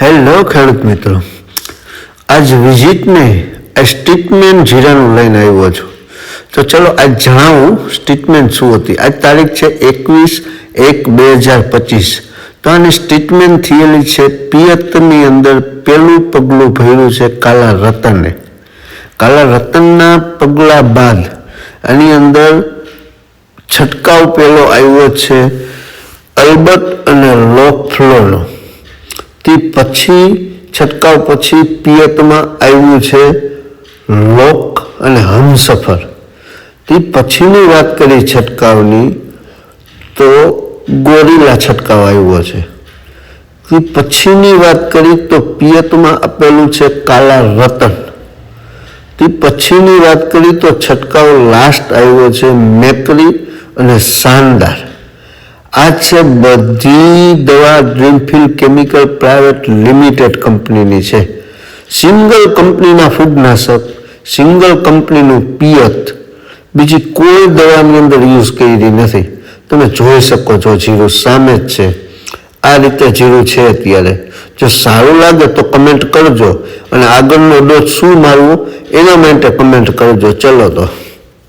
Hello ખેડૂત મિત્રો, આજ વિઝિટને સ્ટેટમેન્ટ જીરાનું લઈને આવ્યો છું. તો ચલો આજ જણાવું સ્ટેટમેન્ટ શું હતી. આજ તારીખ છે 21/1/2025. તો આની સ્ટેટમેન્ટ થયેલી છે પિયતની અંદર પહેલું પગલું ભર્યું છે કાલા રતને. કાલા રતનના પગલા બાદ આની અંદર છંટકાવ પહેલો આવ્યો છે અલ્બર્ટ અને લોફ્લોનો. તે પછી છંટકાવ પછી પિયતમાં આવ્યું છે લોક અને હમસફર. તે પછીની વાત કરી છંટકાવની તો ગોરીલા છંટકાવ આવ્યો છે. તે પછીની વાત કરી તો પિયતમાં આપેલું છે કાલા રતન. તે પછીની વાત કરી તો છંટકાવ લાસ્ટ આવ્યો છે મેકરી અને શાનદાર. આ છે બધી દવા ડ્રીમફિલ્ડ કેમિકલ પ્રાઇવેટ લિમિટેડ કંપનીની છે. સિંગલ કંપનીના ફૂગનાશક, સિંગલ કંપનીનું પિયત બીજી કોઈ દવાની અંદર યુઝ કરી નથી. તમે જોઈ શકો છો જીરું સામે જ છે. આ રીતે જીરું છે અત્યારે. જો સારું લાગે તો કમેન્ટ કરજો અને આગળનો ડોઝ શું મારવું એના માટે કમેન્ટ કરજો. ચલો તો.